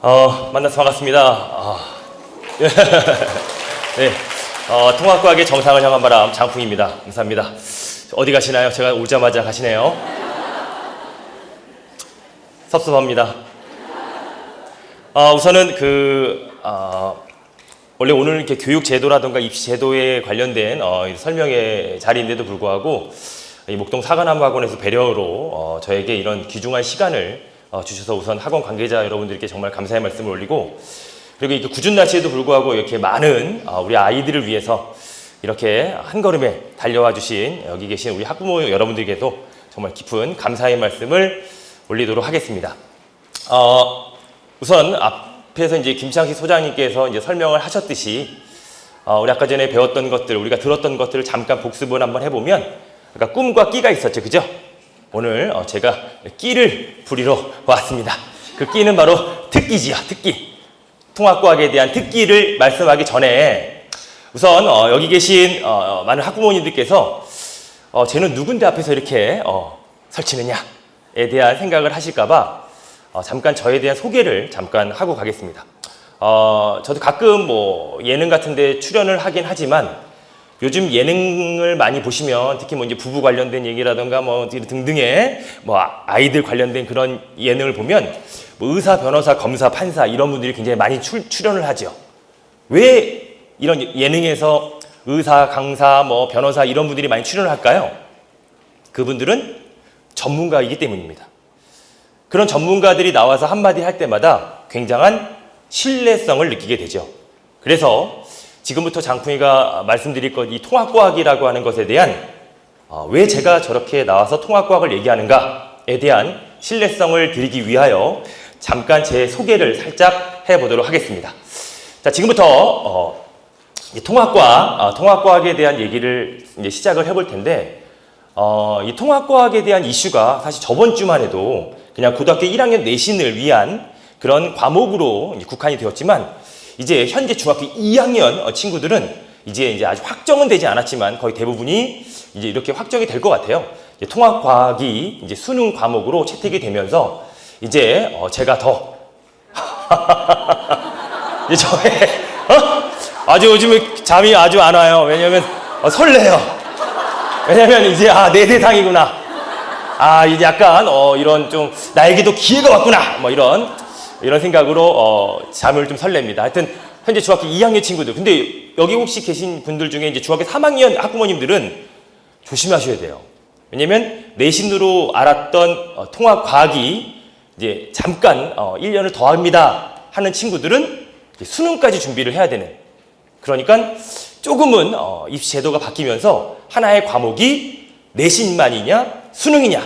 만나서 반갑습니다. 네, 통합과학의 정상을 향한 바람 장풍입니다. 감사합니다. 어디 가시나요? 제가 오자마자 가시네요. 섭섭합니다. 우선은 원래 오늘 이렇게 교육 제도라든가 입시 제도에 관련된 설명의 자리인데도 불구하고 이 목동 사과나무 학원에서 배려로 저에게 이런 귀중한 시간을 주셔서 우선 학원 관계자 여러분들께 정말 감사의 말씀을 올리고, 그리고 이렇게 궂은 날씨에도 불구하고 이렇게 많은 우리 아이들을 위해서 이렇게 한 걸음에 달려와 주신 여기 계신 우리 학부모 여러분들께도 정말 깊은 감사의 말씀을 올리도록 하겠습니다. 우선 앞에서 이제 김창식 소장님께서 이제 설명을 하셨듯이 우리 아까 전에 배웠던 것들, 우리가 들었던 것들을 잠깐 복습을 한번 해보면, 그러니까 꿈과 끼가 있었죠, 그죠? 오늘 제가 끼를 부리러 왔습니다. 그 끼는 바로 특기지요, 특기. 통합과학에 대한 특기를 말씀하기 전에 우선 여기 계신 많은 학부모님들께서 쟤는 누군데 앞에서 이렇게 설치느냐에 대한 생각을 하실까봐 잠깐 저에 대한 소개를 잠깐 하고 가겠습니다. 저도 가끔 예능 같은 데 출연을 하긴 하지만, 요즘 예능을 많이 보시면 특히 이제 부부 관련된 얘기라든가 등등의 아이들 관련된 그런 예능을 보면 의사, 변호사, 검사, 판사 이런 분들이 굉장히 많이 출연을 하죠. 왜 이런 예능에서 의사, 강사, 변호사 이런 분들이 많이 출연을 할까요? 그분들은 전문가이기 때문입니다. 그런 전문가들이 나와서 한마디 할 때마다 굉장한 신뢰성을 느끼게 되죠. 그래서 지금부터 장풍이가 말씀드릴 것, 이 통합과학이라고 하는 것에 대한 왜 제가 저렇게 나와서 통합과학을 얘기하는가에 대한 신뢰성을 드리기 위하여 잠깐 제 소개를 살짝 해보도록 하겠습니다. 자, 지금부터 통합과학에 대한 얘기를 이제 시작을 해볼 텐데, 이 통합과학에 대한 이슈가 사실 저번 주만 해도 그냥 고등학교 1학년 내신을 위한 그런 과목으로 국한이 되었지만, 이제 현재 중학교 2학년 친구들은 이제 아직 확정은 되지 않았지만 거의 대부분이 이제 이렇게 확정이 될 것 같아요. 이제 통합과학이 이제 수능 과목으로 채택이 되면서 이제 제가 더 이제 저의 아주 요즘에 잠이 아주 안 와요. 왜냐면 설레요. 왜냐면 이제 내 대상이구나. 이제 약간 이런 좀 나에게도 기회가 왔구나. 이런 생각으로 잠을 좀 설렙니다. 하여튼 현재 중학교 2학년 친구들, 근데 여기 혹시 계신 분들 중에 이제 중학교 3학년 학부모님들은 조심하셔야 돼요. 왜냐면 내신으로 알았던 통합과학이 이제 잠깐 1년을 더 합니다 하는 친구들은 이제 수능까지 준비를 해야 되는, 그러니까 조금은 입시 제도가 바뀌면서 하나의 과목이 내신만이냐 수능이냐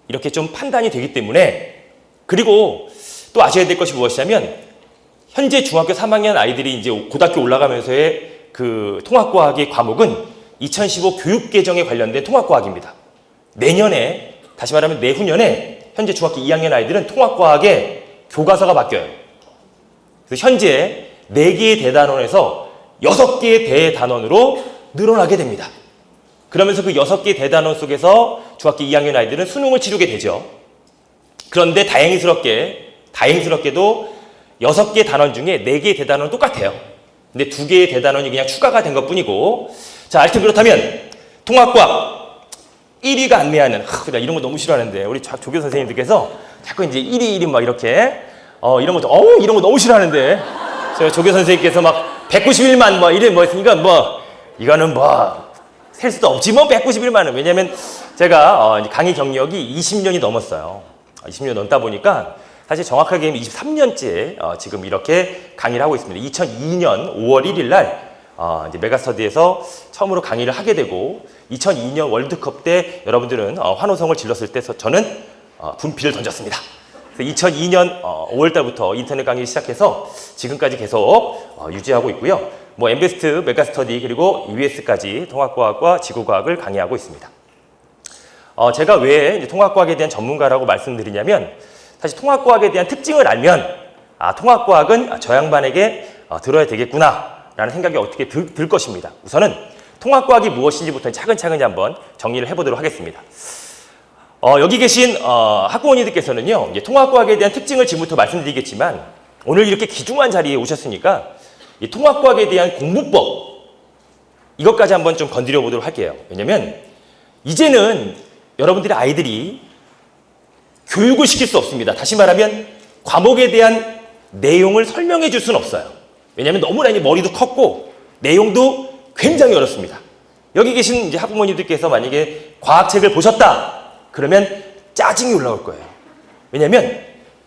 이렇게 좀 판단이 되기 때문에, 그리고 또 아셔야 될 것이 무엇이냐면 현재 중학교 3학년 아이들이 이제 고등학교 올라가면서의 그 통합과학의 과목은 2015 교육개정에 관련된 통합과학입니다. 내년에, 다시 말하면 내후년에 현재 중학교 2학년 아이들은 통합과학의 교과서가 바뀌어요. 그래서 현재 4개의 대단원에서 6개의 대단원으로 늘어나게 됩니다. 그러면서 그 6개의 대단원 속에서 중학교 2학년 아이들은 수능을 치르게 되죠. 그런데 다행스럽게도 6개 단원 중에 4개의 대단원은 똑같아요. 근데 2개의 대단원이 그냥 추가가 된 것 뿐이고, 자, 하여튼 그렇다면 통합과학 1위가 안내하는, 나 이런 거 너무 싫어하는데 우리 조교 선생님들께서 자꾸 이제 1위 막 이렇게 이런 거 너무 싫어하는데, 제가 조교 선생님께서 막 191만 했으니까 이거는 셀 수도 없지 191만은. 왜냐면 제가 강의 경력이 20년이 넘었어요. 20년 넘다 보니까 사실 정확하게 23년째 지금 이렇게 강의를 하고 있습니다. 2002년 5월 1일 날 이제 메가스터디에서 처음으로 강의를 하게 되고, 2002년 월드컵 때 여러분들은 환호성을 질렀을 때 저는 분필을 던졌습니다. 그래서 2002년 5월 달부터 인터넷 강의를 시작해서 지금까지 계속 유지하고 있고요. 엠베스트, 메가스터디 그리고 EBS까지 통합과학과 지구과학을 강의하고 있습니다. 제가 왜 이제 통합과학에 대한 전문가라고 말씀드리냐면, 사실 통합과학에 대한 특징을 알면 통합과학은 저 양반에게 들어야 되겠구나 라는 생각이 어떻게 들 것입니다. 우선은 통합과학이 무엇인지부터 차근차근 한번 정리를 해보도록 하겠습니다. 여기 계신 학부모님들께서는요, 통합과학에 대한 특징을 지금부터 말씀드리겠지만, 오늘 이렇게 귀중한 자리에 오셨으니까 이 통합과학에 대한 공부법 이것까지 한번 좀 건드려 보도록 할게요. 왜냐면 이제는 여러분들의 아이들이 교육을 시킬 수 없습니다. 다시 말하면 과목에 대한 내용을 설명해 줄 수는 없어요. 왜냐면 너무나 이제 머리도 컸고 내용도 굉장히 어렵습니다. 여기 계신 이제 학부모님들께서 만약에 과학책을 보셨다 그러면 짜증이 올라올 거예요. 왜냐면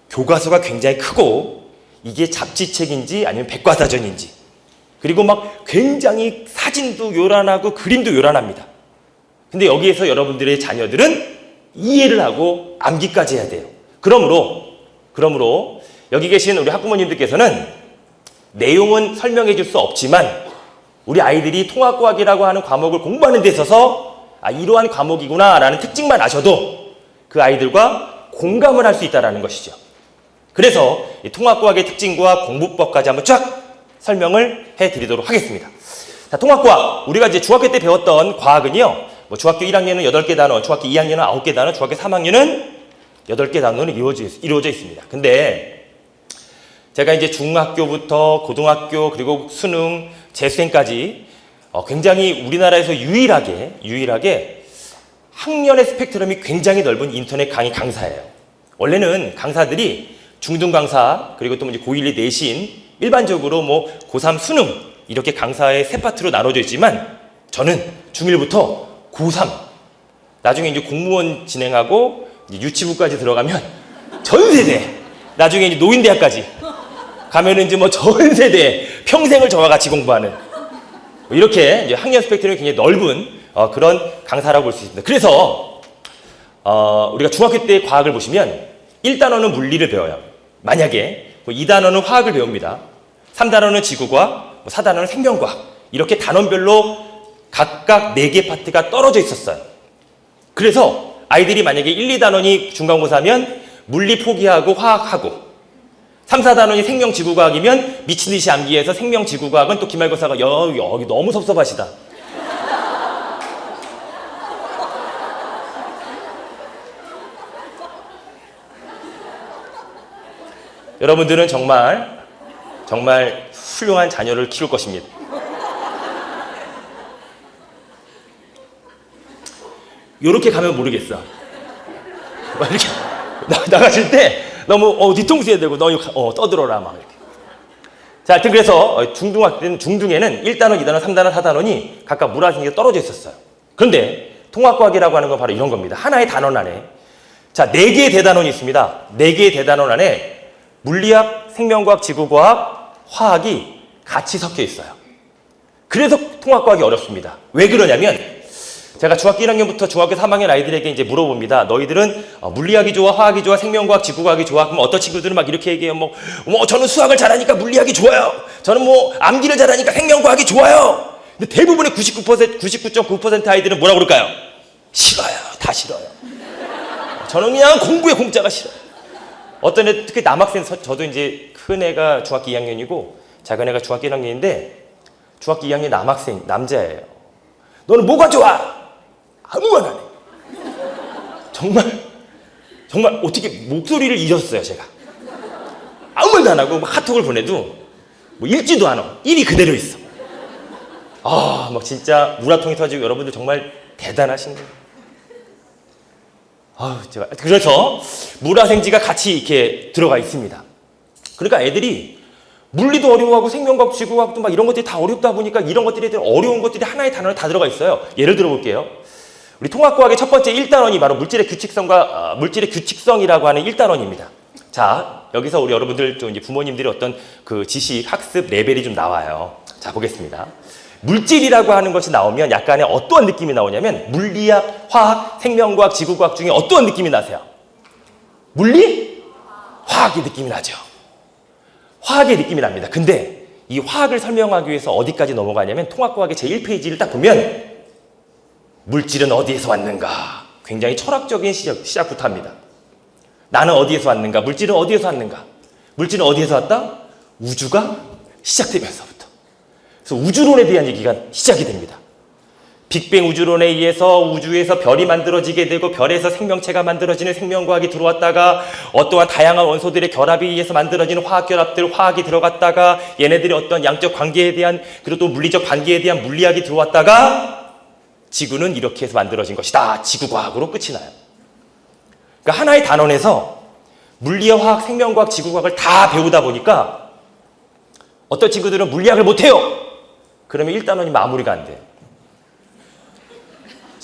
교과서가 굉장히 크고 이게 잡지책인지 아니면 백과사전인지 그리고 막 굉장히 사진도 요란하고 그림도 요란합니다. 근데 여기에서 여러분들의 자녀들은 이해를 하고 암기까지 해야 돼요. 그러므로 여기 계신 우리 학부모님들께서는 내용은 설명해 줄 수 없지만 우리 아이들이 통합과학이라고 하는 과목을 공부하는 데 있어서 이러한 과목이구나 라는 특징만 아셔도 그 아이들과 공감을 할 수 있다는 것이죠. 그래서 이 통합과학의 특징과 공부법까지 한번 쫙 설명을 해드리도록 하겠습니다. 자, 통합과학. 우리가 이제 중학교 때 배웠던 과학은요, 뭐 중학교 1학년은 8개 단원, 중학교 2학년은 9개 단원, 중학교 3학년은 8개 단원으로 이루어져 있습니다. 근데 제가 이제 중학교부터 고등학교 그리고 수능, 재수생까지 굉장히 우리나라에서 유일하게 학년의 스펙트럼이 굉장히 넓은 인터넷 강의 강사예요. 원래는 강사들이 중등 강사 그리고 또 이제 고1, 2 내신 일반적으로 뭐 고3 수능 이렇게 강사의 세 파트로 나눠져 있지만 저는 중1부터 고3 나중에 이제 공무원 진행하고 이제 유치부까지 들어가면 전 세대 나중에 이제 노인대학까지 가면은 이제 뭐 전 세대 평생을 저와 같이 공부하는 이렇게 이제 학년 스펙트럼이 굉장히 넓은 그런 강사라고 볼 수 있습니다. 그래서 우리가 중학교 때 과학을 보시면 1단원은 물리를 배워요. 만약에 2단원은 화학을 배웁니다. 3단원은 지구과학, 4단원은 생명과학 이렇게 단원별로 각각 4개 파트가 떨어져 있었어요. 그래서 아이들이 만약에 1, 2단원이 중간고사면 물리 포기하고 화학하고 3, 4단원이 생명지구과학이면 미친 듯이 암기해서 생명지구과학은 또 기말고사가 여기 너무 섭섭하시다. 여러분들은 정말 훌륭한 자녀를 키울 것입니다. 요렇게 가면 모르겠어. 막 이렇게 나가실 때 너무 뒤통수 해야 되고 너무 떠들어라 막 이렇게. 자, 하여튼 그래서 중등에는 1단원, 2단원, 3단원, 4단원이 각각 물화생기가 떨어져 있었어요. 그런데 통합과학이라고 하는 건 바로 이런 겁니다. 하나의 단원 안에 자 4개의 대단원이 있습니다. 4개의 대단원 안에 물리학, 생명과학, 지구과학, 화학이 같이 섞여 있어요. 그래서 통합과학이 어렵습니다. 왜 그러냐면 제가 중학교 1학년부터 중학교 3학년 아이들에게 이제 물어봅니다. 너희들은 물리학이 좋아, 화학이 좋아, 생명과학, 지구과학이 좋아? 그럼 어떤 친구들은 막 이렇게 얘기해요. 뭐 저는 수학을 잘하니까 물리학이 좋아요. 저는 뭐 암기를 잘하니까 생명과학이 좋아요. 근데 대부분의 99.9% 아이들은 뭐라고 그럴까요? 싫어요. 다 싫어요. 저는 그냥 공부에 공짜가 싫어요. 어떤 애, 특히 남학생, 저도 이제 큰 애가 중학교 2학년이고 작은 애가 중학교 1학년인데 중학교 2학년 남학생, 남자예요. 너는 뭐가 좋아? 아무 말 안 해. 정말 어떻게 목소리를 잃었어요, 제가. 아무 말도 안 하고 카톡을 보내도 뭐 읽지도 않아. 일이 그대로 있어. 막 진짜 우라통이 터지고 여러분들 정말 대단하신 거예요. 그래서 물화생지가 같이 이렇게 들어가 있습니다. 그러니까 애들이 물리도 어려워하고 생명과학, 지구과학도 막 이런 것들이 다 어렵다 보니까 이런 것들이 어려운 것들이 하나의 단어에 다 들어가 있어요. 예를 들어 볼게요. 우리 통합과학의 첫 번째 1단원이 바로 물질의 규칙성이라고 하는 1단원입니다. 자, 여기서 우리 여러분들 좀 이제 부모님들의 어떤 그 지식, 학습 레벨이 좀 나와요. 자, 보겠습니다. 물질이라고 하는 것이 나오면 약간의 어떠한 느낌이 나오냐면 물리학, 화학, 생명과학, 지구과학 중에 어떠한 느낌이 나세요? 물리? 화학의 느낌이 나죠. 화학의 느낌이 납니다. 근데 이 화학을 설명하기 위해서 어디까지 넘어가냐면 통합과학의 제1페이지를 딱 보면 물질은 어디에서 왔는가? 굉장히 철학적인 시작부터 합니다. 나는 어디에서 왔는가? 물질은 어디에서 왔는가? 물질은 어디에서 왔다? 우주가 시작되면서부터. 그래서 우주론에 대한 얘기가 시작이 됩니다. 빅뱅 우주론에 의해서 우주에서 별이 만들어지게 되고 별에서 생명체가 만들어지는 생명과학이 들어왔다가 어떠한 다양한 원소들의 결합에 의해서 만들어지는 화학결합들, 화학이 들어갔다가 얘네들의 어떤 양적 관계에 대한 그리고 또 물리적 관계에 대한 물리학이 들어왔다가 지구는 이렇게 해서 만들어진 것이다. 지구과학으로 끝이 나요. 그러니까 하나의 단원에서 물리학, 화학, 생명과학, 지구과학을 다 배우다 보니까 어떤 친구들은 물리학을 못해요. 그러면 1단원이 마무리가 안 돼요.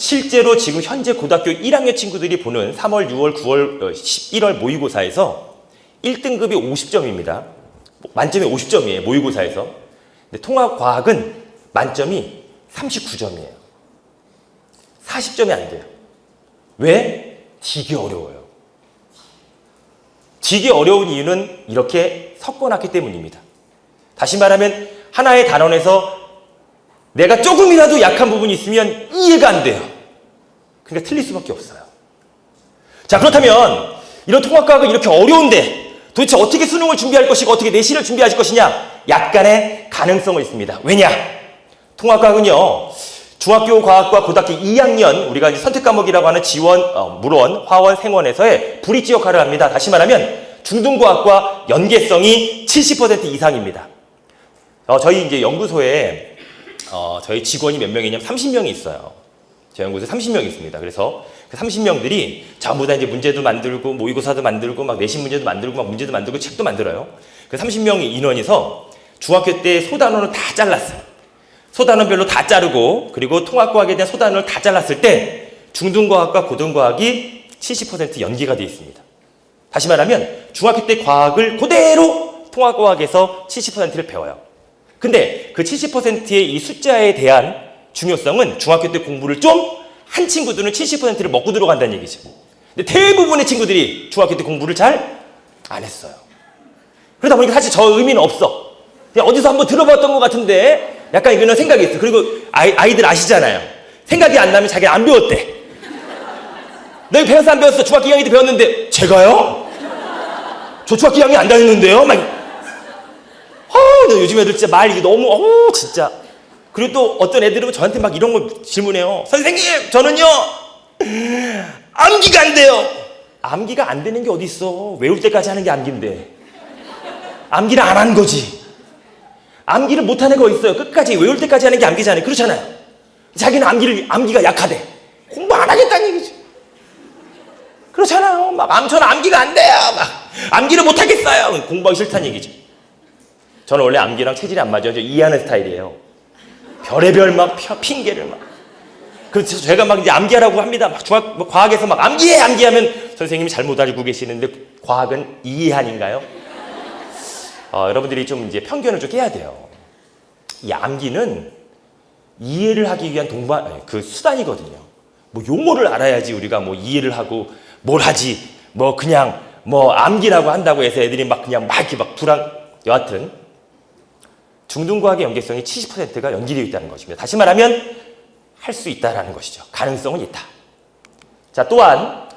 실제로 지금 현재 고등학교 1학년 친구들이 보는 3월, 6월, 9월, 11월 모의고사에서 1등급이 50점입니다. 만점에 50점이에요. 모의고사에서. 근데 통합과학은 만점이 39점이에요. 40점이 안 돼요. 왜? 되게 어려워요. 되게 어려운 이유는 이렇게 섞어놨기 때문입니다. 다시 말하면 하나의 단원에서 내가 조금이라도 약한 부분이 있으면 이해가 안 돼요. 그러니까 틀릴 수밖에 없어요. 자, 그렇다면 이런 통합과학은 이렇게 어려운데 도대체 어떻게 수능을 준비할 것이고 어떻게 내신을 준비할 것이냐? 약간의 가능성은 있습니다. 왜냐? 통합과학은요. 중학교 과학과 고등학교 2학년 우리가 이제 선택 과목이라고 하는 지원, 물원, 화원, 생원에서의 브릿지 역할을 합니다. 다시 말하면 중등과학과 연계성이 70% 이상입니다. 저희 이제 연구소에 저희 직원이 몇 명이냐면 30명이 있어요. 저희 연구소에 30명이 있습니다. 그래서 그 30명들이 전부 다 이제 문제도 만들고 모의고사도 만들고 막 내신 문제도 만들고 막 문제도 만들고 책도 만들어요. 그 30명 인원이서 중학교 때 소단원을 다 잘랐어요. 소단원별로 다 자르고 그리고 통합과학에 대한 소단원을 다 잘랐을 때 중등과학과 고등과학이 70% 연계가 되어 있습니다. 다시 말하면 중학교 때 과학을 그대로 통합과학에서 70%를 배워요. 근데 그 70%의 이 숫자에 대한 중요성은 중학교 때 공부를 좀 한 친구들은 70%를 먹고 들어간다는 얘기죠. 근데 대부분의 친구들이 중학교 때 공부를 잘 안 했어요. 그러다 보니까 사실 저 의미는 없어. 그냥 어디서 한번 들어봤던 것 같은데 약간 이런 생각이 있어. 그리고 아이들 아시잖아요. 생각이 안 나면 자기가 안 배웠대. 너 이거 배웠어 안 배웠어? 중학교 2학년 때 배웠는데 제가요? 저 중학교 2학년 안 다녔는데요? 막 요즘 애들 진짜 말 이게 너무 진짜. 그리고 또 어떤 애들은 저한테 막 이런 걸 질문해요. 선생님 저는요 암기가 안 돼요. 암기가 안 되는 게 어디 있어. 외울 때까지 하는 게 암기인데 암기를 안 한 거지. 암기를 못하는 거 있어요. 끝까지 외울 때까지 하는 게 암기잖아요. 그렇잖아요. 자기는 암기가 약하대. 공부 안 하겠다는 얘기지. 그렇잖아요. 저는 암기가 안 돼요. 암기를 못 하겠어요. 공부하기 싫다는 얘기지. 저는 원래 암기랑 체질이 안 맞아요. 저 이해하는 스타일이에요. 별의별 핑계를 그래서 제가 이제 암기하라고 합니다. 과학에서 암기하면 선생님이 잘못 알고 계시는데 과학은 이해하는가요? 여러분들이 좀 이제 편견을 좀 깨야 돼요. 이 암기는 이해를 하기 위한 수단이거든요. 용어를 알아야지 우리가 이해를 하고 뭘 하지. 그냥 암기라고 한다고 해서 애들이 여하튼 중등과학의 연계성이 70%가 연기되어 있다는 것입니다. 다시 말하면 할 수 있다라는 것이죠. 가능성은 있다. 자, 또한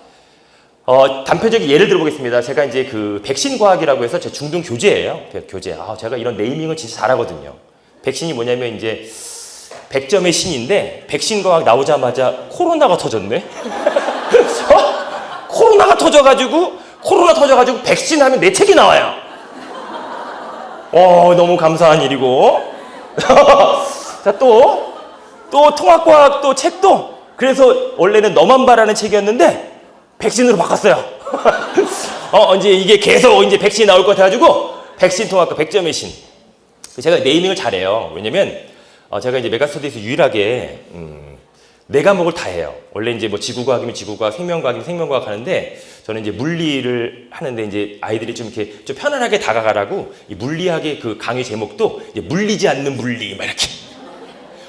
단편적인 예를 들어보겠습니다. 제가 이제 그 백신 과학이라고 해서 제 중등 교재예요. 교재. 제가 이런 네이밍을 진짜 잘하거든요. 백신이 뭐냐면 이제 100점의 신인데 백신 과학 나오자마자 코로나가 터졌네. 코로나 터져가지고 백신 하면 내 책이 나와요. 너무 감사한 일이고. 자, 또 통합과학 또 책도 그래서 원래는 너만 봐라는 책이었는데 백신으로 바꿨어요. 이제 이게 계속 이제 백신이 나올 것 같아가지고 백신 통합과 100점의 신. 제가 네이밍을 잘해요. 왜냐면 제가 이제 메가스터디에서 유일하게 4과목을 다 해요. 원래 이제 지구과학이면 지구과학, 생명과학이면 생명과학 하는데 저는 이제 물리를 하는데 이제 아이들이 좀 이렇게 좀 편안하게 다가가라고 이 물리학의 그 강의 제목도 이제 물리지 않는 물리 이렇게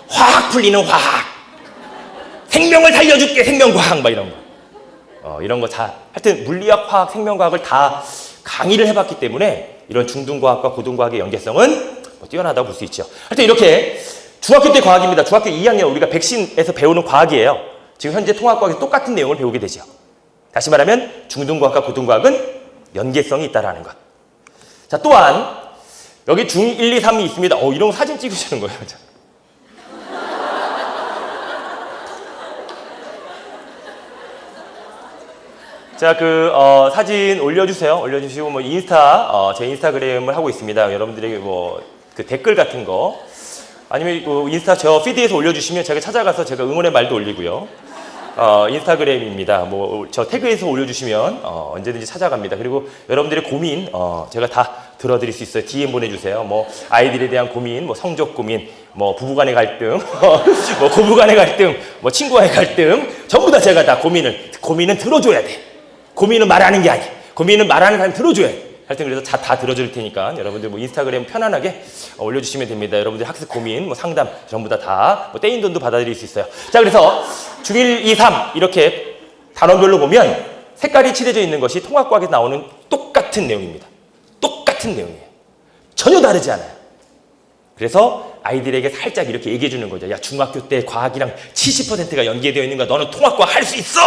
화학 풀리는 화학, 생명을 살려줄게 생명과학 이런 거. 이런 거 다 하여튼 물리학, 화학, 생명과학을 다 강의를 해봤기 때문에 이런 중등과학과 고등과학의 연계성은 뛰어나다고 볼 수 있죠. 하여튼 이렇게 중학교 때 과학입니다. 중학교 2학년 우리가 백신에서 배우는 과학이에요. 지금 현재 통합과학에서 똑같은 내용을 배우게 되죠. 다시 말하면 중등과학과 고등과학은 연계성이 있다는 것. 자, 또한 여기 중1, 2, 3이 있습니다. 이런 거 사진 찍으시는 거예요. 자, 사진 올려주세요. 올려주시고, 뭐, 제 인스타그램을 하고 있습니다. 여러분들에게 그 댓글 같은 거. 아니면 인스타 저 피드에서 올려주시면 제가 찾아가서 제가 응원의 말도 올리고요. 인스타그램입니다. 저 태그에서 올려주시면 언제든지 찾아갑니다. 그리고 여러분들의 고민 제가 다 들어드릴 수 있어요. DM 보내주세요. 아이들에 대한 고민, 성적 고민, 부부간의 갈등, 고부간의 갈등, 친구와의 갈등 전부 다 제가 다 고민은 들어줘야 돼. 고민은 말하는 게 아니야. 고민은 말하는 사람 들어줘야 돼. 하여튼 그래서 다 들어줄 테니까 여러분들 인스타그램 편안하게 올려주시면 됩니다. 여러분들 학습 고민, 상담 전부 다 떼인 돈도 받아들일 수 있어요. 자, 그래서 중1, 2, 3 이렇게 단원별로 보면 색깔이 칠해져 있는 것이 통합과학에서 나오는 똑같은 내용입니다. 똑같은 내용이에요. 전혀 다르지 않아요. 그래서 아이들에게 살짝 이렇게 얘기해 주는 거죠. 야, 중학교 때 과학이랑 70%가 연계되어 있는 거야. 너는 통합과학 할 수 있어!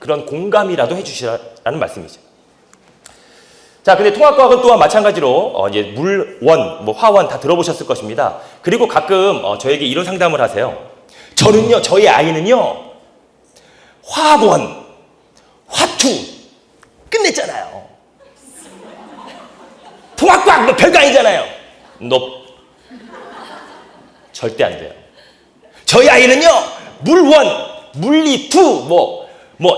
그런 공감이라도 해주시라는 말씀이죠. 자, 근데 통합과학은 또한 마찬가지로 이제 물원, 화원 다 들어보셨을 것입니다. 그리고 가끔 저에게 이런 상담을 하세요. 저희 아이는요, 화학원, 화투 끝냈잖아요. 통합과학 별거 아니잖아요. 절대 안 돼요. 저희 아이는요, 물원, 물리투,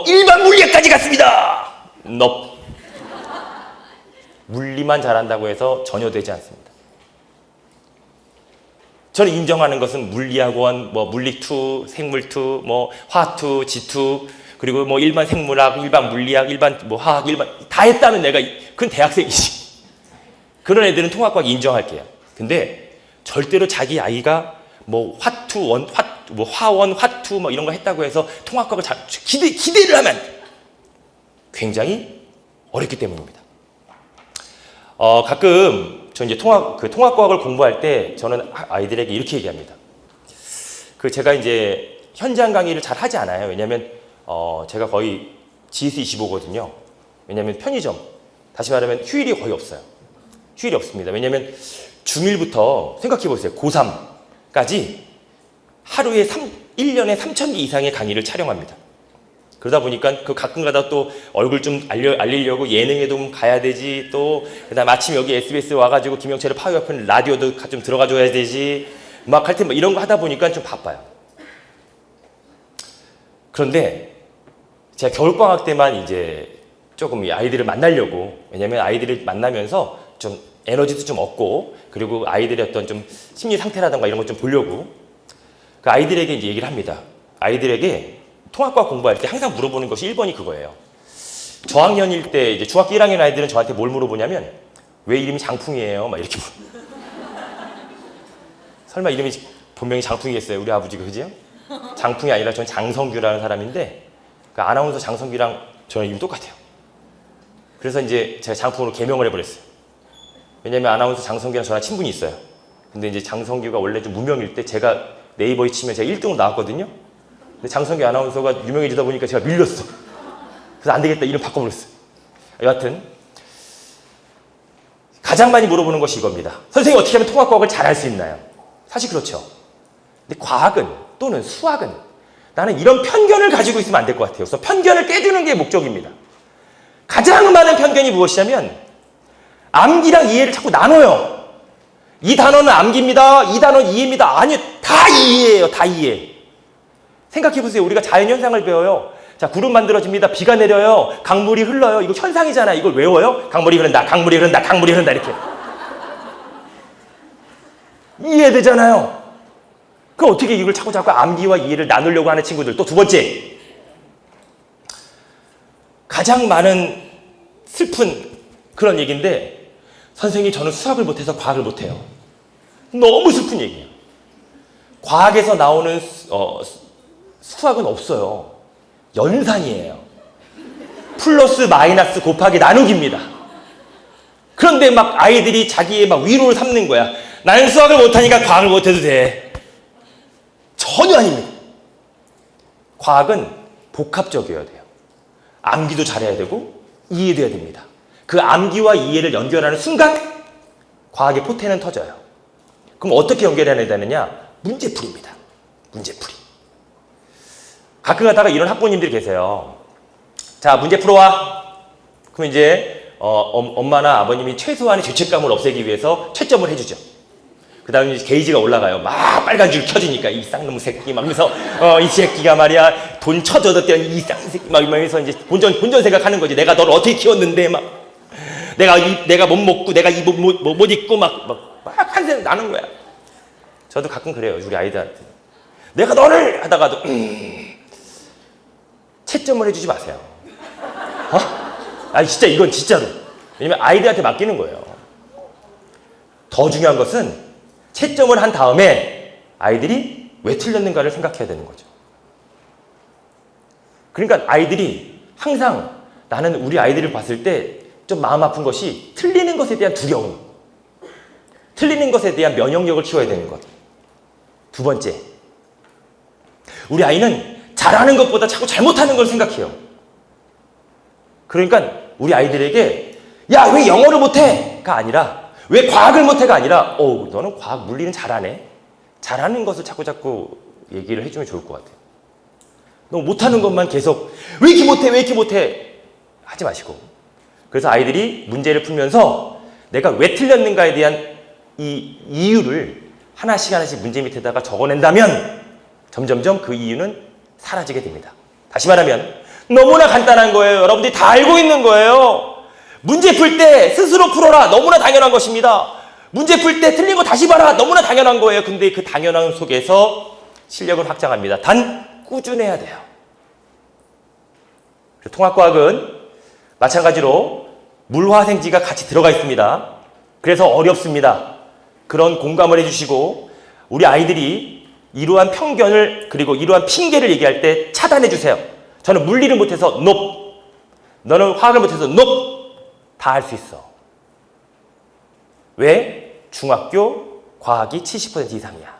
일반 물리학까지 갔습니다. 물리만 잘한다고 해서 전혀 되지 않습니다. 저는 인정하는 것은 물리학원, 물리투, 생물투, 화투, 지투, 그리고 일반 생물학, 일반 물리학, 일반 화학, 일반 다 했다면 내가 그건 대학생이지. 그런 애들은 통합과학 인정할게요. 근데 절대로 자기 아이가 화원, 화투 이런 거 했다고 해서 통합과학을 기대를 하면 굉장히 어렵기 때문입니다. 가끔 저 이제 통합과학을 공부할 때 저는 아이들에게 이렇게 얘기합니다. 제가 이제 현장 강의를 잘 하지 않아요. 왜냐면 제가 거의 GS25거든요. 왜냐면 편의점, 다시 말하면 휴일이 거의 없어요. 휴일이 없습니다. 왜냐면 중1부터 생각해 보세요. 고3까지 하루에 1년에 3,000개 이상의 강의를 촬영합니다. 그러다 보니까 가끔 가다 또 얼굴 좀 알리려고 예능에도 가야 되지, 또 그다음 아침 여기 SBS 와가지고 김영철의 파워프는 라디오도 좀 들어가줘야 되지, 할 때 이런 거 하다 보니까 좀 바빠요. 그런데 제가 겨울방학 때만 이제 조금 아이들을 만나려고, 왜냐면 아이들을 만나면서 좀 에너지도 좀 얻고, 그리고 아이들의 어떤 좀 심리 상태라든가 이런 거 좀 보려고 아이들에게 이제 얘기를 합니다. 아이들에게 통합과학 공부할 때 항상 물어보는 것이 1번이 그거예요. 저학년일 때 이제 중학교 1학년 아이들은 저한테 뭘 물어보냐면 왜 이름이 장풍이에요? 이렇게 설마 이름이 본명이 장풍이겠어요? 우리 아버지가, 그죠? 장풍이 아니라 전 장성규라는 사람인데 아나운서 장성규랑 저는 이름이 똑같아요. 그래서 이제 제가 장풍으로 개명을 해버렸어요. 왜냐면 아나운서 장성규랑 저랑 친분이 있어요. 근데 이제 장성규가 원래 좀 무명일 때 제가 네이버에 치면 제가 1등으로 나왔거든요. 근데 장성규 아나운서가 유명해지다 보니까 제가 밀렸어. 그래서 안 되겠다, 이름 바꿔버렸어요. 여하튼 가장 많이 물어보는 것이 이겁니다. 선생님, 어떻게 하면 통합과학을 잘할 수 있나요? 사실 그렇죠. 근데 과학은 또는 수학은 나는 이런 편견을 가지고 있으면 안 될 것 같아요. 그래서 편견을 깨주는 게 목적입니다. 가장 많은 편견이 무엇이냐면 암기랑 이해를 자꾸 나눠요. 이 단어는 암기입니다. 이 단어는 이해입니다. 아니요, 다 이해예요. 다 이해. 생각해보세요. 우리가 자연현상을 배워요. 자, 구름 만들어집니다. 비가 내려요. 강물이 흘러요. 이거 현상이잖아요. 이걸 외워요? 강물이 흐른다. 강물이 흐른다. 강물이 흐른다. 이렇게. 이해되잖아요. 그럼 어떻게 이걸 자꾸 암기와 이해를 나누려고 하는 친구들. 또 두 번째. 가장 많은 슬픈 그런 얘기인데, 선생님, 저는 수학을 못해서 과학을 못해요. 너무 슬픈 얘기예요. 과학에서 나오는 수학은 없어요. 연산이에요. 플러스 마이너스 곱하기 나누기입니다. 그런데 아이들이 자기의 위로를 삼는 거야. 나는 수학을 못하니까 과학을 못해도 돼. 전혀 아닙니다. 과학은 복합적이어야 돼요. 암기도 잘해야 되고 이해돼야 됩니다. 그 암기와 이해를 연결하는 순간 과학의 포텐은 터져요. 그럼 어떻게 연결해야 되느냐? 문제풀이입니다. 문제풀이. 가끔 가다가 이런 학부모님들이 계세요. 자, 문제 풀어와. 그럼 이제 엄마나 아버님이 최소한의 죄책감을 없애기 위해서 채점을 해주죠. 그 다음에 게이지가 올라가요. 막 빨간 줄 켜지니까 이 쌍놈 새끼 막 하면서 이 새끼가 말이야 돈 쳐줘뒀더니 이 쌍새끼 막 이러면서 이제 본전 생각하는 거지. 내가 너를 어떻게 키웠는데 막 내가 못 먹고 내가 못 입고 막 한생 나는 거야. 저도 가끔 그래요. 우리 아이들한테 내가 너를 하다가도 채점을 해주지 마세요. 아니 진짜 이건 진짜로. 왜냐면 아이들한테 맡기는 거예요. 더 중요한 것은 채점을 한 다음에 아이들이 왜 틀렸는가를 생각해야 되는 거죠. 그러니까 아이들이 항상 나는 우리 아이들을 봤을 때 좀 마음 아픈 것이 틀리는 것에 대한 두려움, 틀리는 것에 대한 면역력을 키워야 되는 것. 두 번째, 우리 아이는 잘하는 것보다 자꾸 잘못하는 걸 생각해요. 그러니까 우리 아이들에게 야, 왜 영어를 못해?가 아니라 왜 과학을 못해가 아니라 너는 과학 물리는 잘하네. 잘하는 것을 자꾸 얘기를 해주면 좋을 것 같아요. 너무 못하는 것만 계속 왜 이렇게 못해 하지 마시고. 그래서 아이들이 문제를 풀면서 내가 왜 틀렸는가에 대한 이 이유를 하나씩 문제 밑에다가 적어낸다면 점점점 그 이유는 사라지게 됩니다. 다시 말하면 너무나 간단한 거예요. 여러분들이 다 알고 있는 거예요. 문제 풀 때 스스로 풀어라. 너무나 당연한 것입니다. 문제 풀 때 틀린 거 다시 봐라. 너무나 당연한 거예요. 근데 그 당연함 속에서 실력을 확장합니다. 단 꾸준해야 돼요. 통합과학은 마찬가지로 물화생지가 같이 들어가 있습니다. 그래서 어렵습니다. 그런 공감을 해주시고 우리 아이들이 이러한 편견을 그리고 이러한 핑계를 얘기할 때 차단해 주세요. 저는 물리를 못해서 nope. 너는 화학을 못해서 nope. 다 할 수 있어. 왜? 중학교 과학이 70% 이상이야.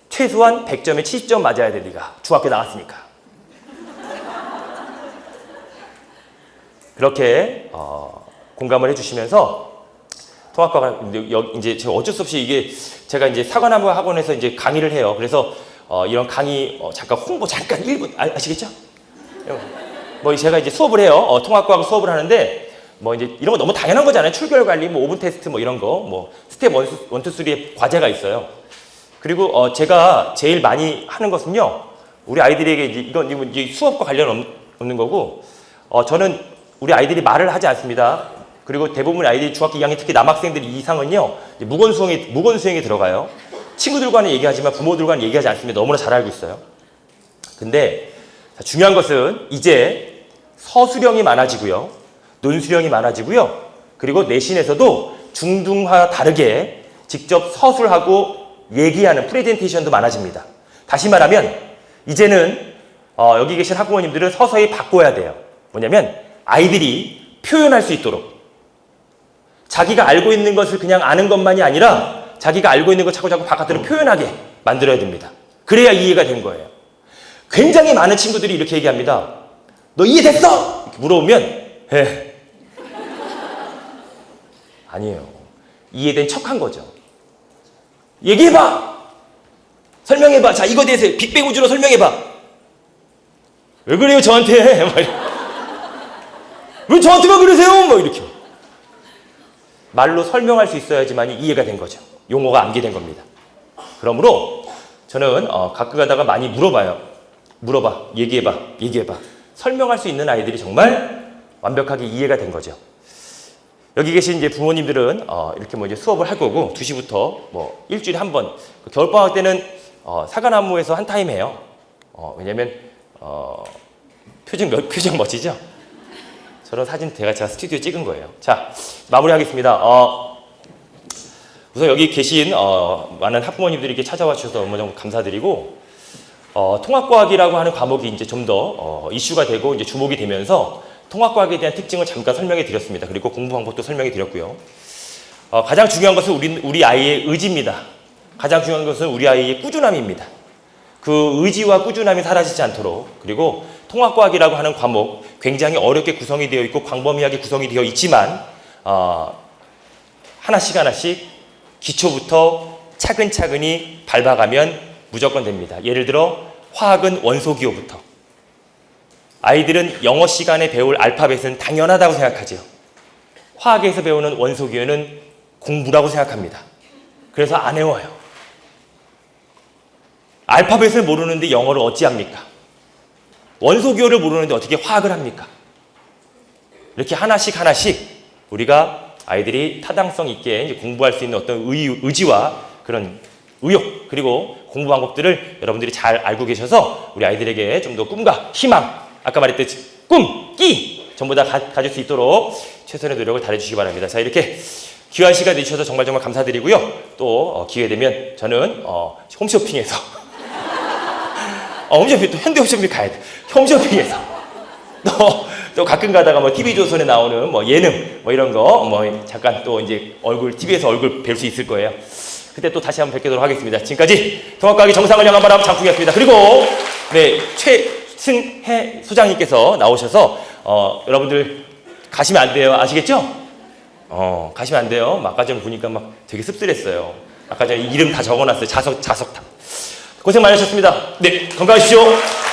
최소한 100점에 70점 맞아야 돼, 네가. 중학교 나왔으니까. 그렇게 공감을 해주시면서 통합과가 이제 제가 어쩔 수 없이 이게 제가 이제 사관나무 학원에서 이제 강의를 해요. 그래서 이런 강의 잠깐 홍보 잠깐 1분 아시겠죠? 뭐 제가 이제 수업을 해요. 통합과학 수업을 하는데 뭐 이제 이런 거 너무 당연한 거잖아요. 출결 관리, 뭐 오븐 테스트 뭐 이런 거, 뭐 스텝 1, 2, 3의 과제가 있어요. 그리고 제가 제일 많이 하는 것은요. 우리 아이들에게 이건 이제 수업과 관련 없는 거고 저는 우리 아이들이 말을 하지 않습니다. 그리고 대부분 아이들이 중학교 2학년 특히 남학생들 이상은요. 무건 수행에 들어가요. 친구들과는 얘기하지만 부모들과는 얘기하지 않습니다. 너무나 잘 알고 있어요. 근데 중요한 것은 이제 서술형이 많아지고요. 논술형이 많아지고요. 그리고 내신에서도 중등화 다르게 직접 서술하고 얘기하는 프레젠테이션도 많아집니다. 다시 말하면 이제는 여기 계신 학부모님들은 서서히 바꿔야 돼요. 뭐냐면 아이들이 표현할 수 있도록 자기가 알고 있는 것을 그냥 아는 것만이 아니라 자기가 알고 있는 걸 자꾸 바깥으로 표현하게 만들어야 됩니다. 그래야 이해가 된 거예요. 굉장히 많은 친구들이 이렇게 얘기합니다. 너 이해됐어? 이렇게 물어보면 아니에요. 이해된 척한 거죠. 얘기해봐. 설명해봐. 자, 이거에 대해서 빅뱅 우주로 설명해봐. 왜 그래요 저한테? 왜 저한테만 그러세요? 뭐 이렇게 말로 설명할 수 있어야지만 이해가 된 거죠. 용어가 암기된 겁니다. 그러므로 저는 가끔 가다가 많이 물어봐, 얘기해봐. 설명할 수 있는 아이들이 정말 완벽하게 이해가 된 거죠. 여기 계신 이제 부모님들은 이렇게 뭐 이제 수업을 할 거고 2시부터 뭐 일주일에 한 번 겨울방학 때는 사과나무에서 한 타임 해요. 왜냐면 표정 멋지죠? 저런 사진 제가 스튜디오에 찍은 거예요. 자, 마무리하겠습니다. 우선 여기 계신 많은 학부모님들이 이렇게 찾아와 주셔서 너무 감사드리고 통합과학이라고 하는 과목이 이제 좀 더 이슈가 되고 이제 주목이 되면서 통합과학에 대한 특징을 잠깐 설명해 드렸습니다. 그리고 공부 방법도 설명해 드렸고요. 가장 중요한 것은 우리 아이의 의지입니다. 가장 중요한 것은 우리 아이의 꾸준함입니다. 그 의지와 꾸준함이 사라지지 않도록. 그리고 통합과학이라고 하는 과목 굉장히 어렵게 구성이 되어 있고 광범위하게 구성이 되어 있지만 하나씩 기초부터 차근차근히 밟아가면 무조건 됩니다. 예를 들어 화학은 원소 기호부터 아이들은 영어 시간에 배울 알파벳은 당연하다고 생각하죠. 화학에서 배우는 원소기호는 공부라고 생각합니다. 그래서 안 외워요. 알파벳을 모르는데 영어를 어찌합니까? 원소기호를 모르는데 어떻게 화학을 합니까? 이렇게 하나씩 우리가 아이들이 타당성 있게 이제 공부할 수 있는 어떤 의지와 그런 의욕, 그리고 공부 방법들을 여러분들이 잘 알고 계셔서 우리 아이들에게 좀 더 꿈과 희망, 아까 말했듯이 꿈, 끼 전부 다 가질 수 있도록 최선의 노력을 다해주시기 바랍니다. 자, 이렇게 귀한 시간 내주셔서 정말 감사드리고요. 또 기회 되면 저는 홈쇼핑에서 홈쇼핑, 또 현대홈쇼핑 가야 돼. 홈쇼핑에서 또 가끔 가다가 뭐 TV조선에 나오는 뭐 예능 뭐 이런 거 뭐 잠깐 또 이제 TV에서 얼굴 뵐 수 있을 거예요. 그때 또 다시 한번 뵙도록 하겠습니다. 지금까지 통합과학의 정상을 향한 바람 장풍이었습니다. 그리고 네, 최승혜 소장님께서 나오셔서 여러분들 가시면 안 돼요. 아시겠죠? 가시면 안 돼요. 아까 전에 보니까 막 되게 씁쓸했어요. 아까 전에 이름 다 적어놨어요. 자석 다. 고생 많으셨습니다. 네, 건강하십시오.